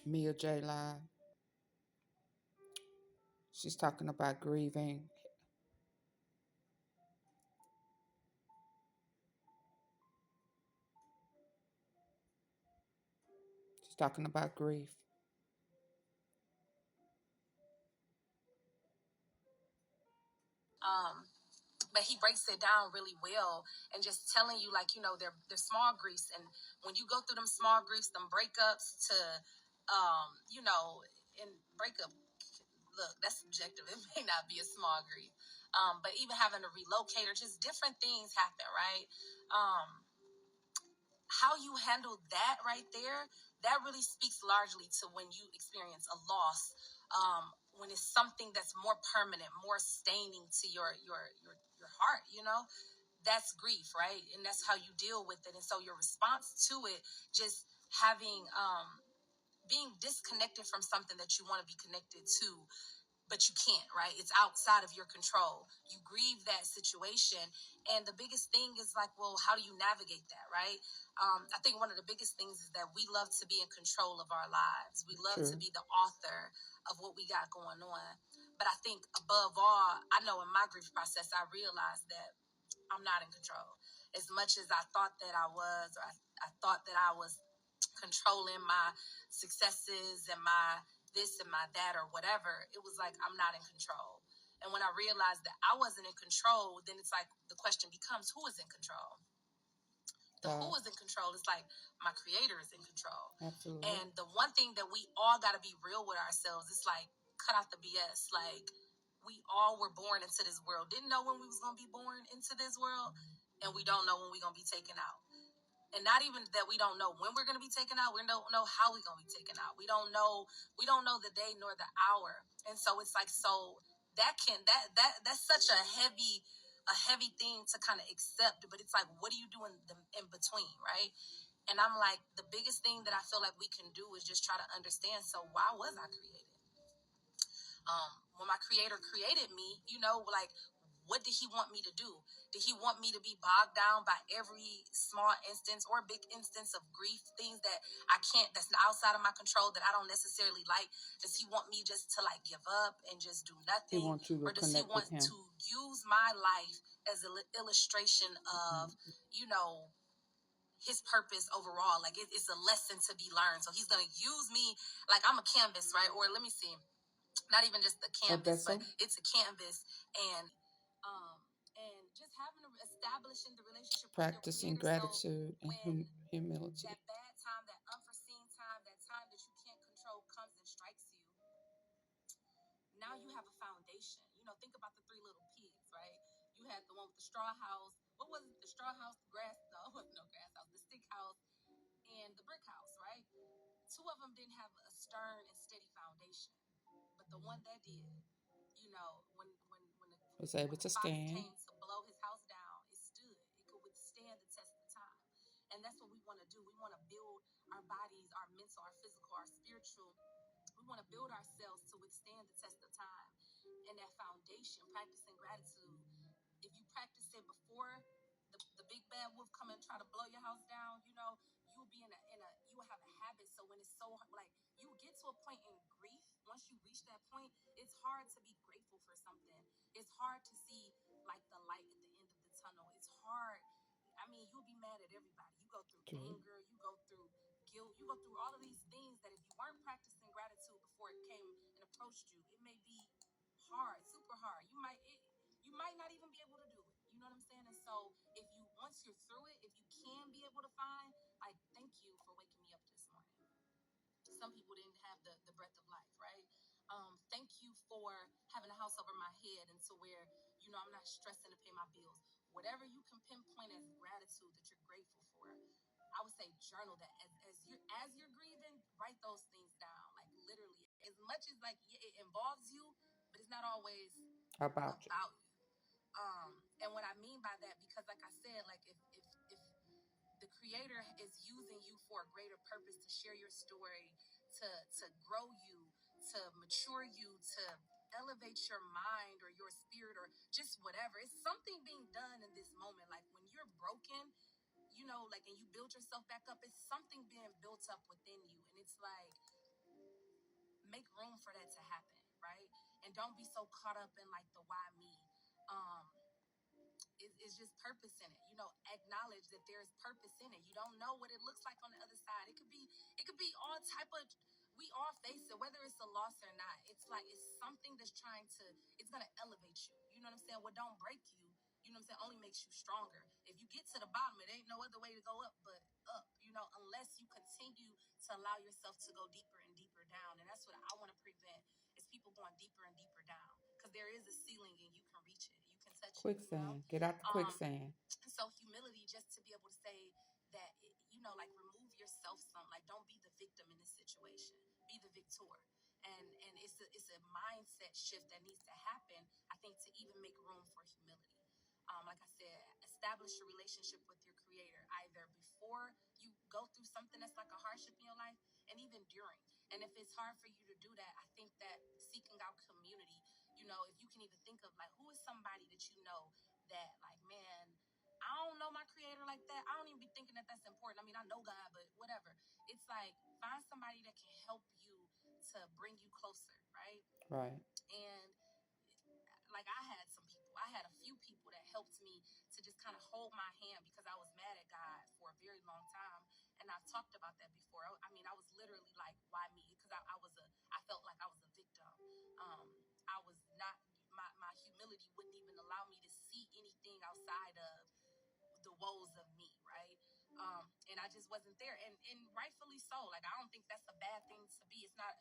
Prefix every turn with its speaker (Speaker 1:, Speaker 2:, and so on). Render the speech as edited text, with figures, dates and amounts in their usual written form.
Speaker 1: MIAJAYE live. She's talking about grieving. She's talking about grief.
Speaker 2: But he breaks it down really well and just telling you, like, you know, they're small griefs. And when you go through them small griefs, them breakups to, you know, and breakup, look, that's subjective. It may not be a small grief. But even having to relocate or just different things happen, right? How you handle that right there, that really speaks largely to when you experience a loss, when it's something that's more permanent, more staining to your heart, you know, that's grief, right? And that's how you deal with it. And so your response to it, just having being disconnected from something that you want to be connected to, but you can't, right? It's outside of your control. You grieve that situation. And the biggest thing is like, well, how do you navigate that, right? I think one of the biggest things is that we love to be in control of our lives. We love to be the author of what we got going on. But I think above all, I know in my grief process, I realized that I'm not in control. As much as I thought that I was, or I thought that I was controlling my successes and my this and my that or whatever, it was like, I'm not in control. And when I realized that I wasn't in control, then it's like the question becomes, who is in control? The who is in control is like, my creator is in control.
Speaker 1: Absolutely.
Speaker 2: And the one thing that we all got to be real with ourselves, it's like, cut out the BS. Like, we all were born into this world, didn't know when we was going to be born into this world, and we don't know when we're going to be taken out. And not even that we don't know when we're going to be taken out. We don't know how we're going to be taken out. We don't know the day nor the hour. And so it's like, so that's such a heavy thing to kind of accept. But it's like, what do you do in between, right? And I'm like, the biggest thing that I feel like we can do is just try to understand. So why was I created? When my creator created me, you know, like, what did he want me to do? Did he want me to be bogged down by every small instance or big instance of grief, things that I can't, that's outside of my control, that I don't necessarily like? Does he want me just to like give up and just do nothing?
Speaker 1: He wants you to
Speaker 2: or does he want to use my life as an illustration of, you know, his purpose overall? Like, it's a lesson to be learned. So he's going to use me like I'm a canvas, right? Or let me see. Not even just the canvas, but it's a canvas, and just having establishing the relationship,
Speaker 1: practicing
Speaker 2: with your creator.
Speaker 1: gratitude and humility.
Speaker 2: That bad time, that unforeseen time, that time that you can't control comes and strikes you. Now you have a foundation. You know, think about the three little pigs, right? You had the one with the straw house. What was it? The straw house, the grass? No, it wasn't no grass house. The stick house and the brick house, right? Two of them didn't have a stern and steady foundation. But the one that did, you know, when the
Speaker 1: was able to
Speaker 2: fox
Speaker 1: stand,
Speaker 2: came to blow his house down, it stood. It could withstand the test of time. And that's what we want to do. We want to build our bodies, our mental, our physical, our spiritual. We want to build ourselves to withstand the test of time. And that foundation, practicing gratitude. If you practice it before the big bad wolf come and try to blow your house down, you know, you'll be you will have a habit. So when it's so like, you get to a point in grief, once you reach that point, it's hard to be grateful for something. It's hard to see like the light at the end of the tunnel. It's hard. I mean, you'll be mad at everybody. You go through anger, you go through guilt, you go through all of these things that if you weren't practicing gratitude before it came and approached you, it may be hard, super hard. You might not even be able to do it. You know what I'm saying? And so once you're through it, if you can be able to find, like, thank you for waking me up this morning. Some people didn't have the breath of life, right? Thank you for having a house over my head, and to where, you know, I'm not stressing to pay my bills. Whatever you can pinpoint as gratitude that you're grateful for, I would say journal that. As you're grieving, write those things down. Like, literally, as much as like it involves you, but it's not always about you. And what I mean by that, because like I said, like if the creator is using you for a greater purpose, to share your story, to grow you, to mature you, to elevate your mind or your spirit or just whatever. It's something being done in this moment. Like when you're broken, you know, like, and you build yourself back up, it's something being built up within you. And it's like, make room for that to happen, right? And don't be so caught up in like the why me. It's just purpose in it. Acknowledge that there's purpose in it. You don't know what it looks like on the other side. It could be all type of. We all face it, whether it's a loss or not. It's like it's something that's it's gonna elevate you. You know what I'm saying? What don't break you, you know what I'm saying, only makes you stronger. If you get to the bottom, it ain't no other way to go up but up. Unless you continue to allow yourself to go deeper and deeper down. And that's what I want to prevent is people going deeper and deeper down. Because there is a ceiling and you can reach it. You can touch it.
Speaker 1: Quicksand. Get out the quicksand.
Speaker 2: So humility, just to be able to say that, like remove yourself some, like don't be the victim in this situation, be the victor. And it's a mindset shift that needs to happen, I think, to even make room for humility. Like I said, establish a relationship with your creator, either before you go through something that's like a hardship in your life and even during. And if it's hard for you to do that, I think that seeking out community, if you can even think of like, who is somebody that that like, man, I don't know my creator like that. I don't even be thinking that that's important. I mean, I know God, but whatever. It's like, find somebody that can help you to bring you closer, right?
Speaker 1: Right.
Speaker 2: And like I had a few people that helped me to just kind of hold my hand because I was mad at God for a very long time. And I've talked about that before. I mean, I was literally like, why me? Because I felt like I was a victim. I was not, my humility wouldn't even allow me to see anything outside of the woes of me, right? And I just wasn't there, and rightfully so. Like, I don't think that's a bad thing to be. It's not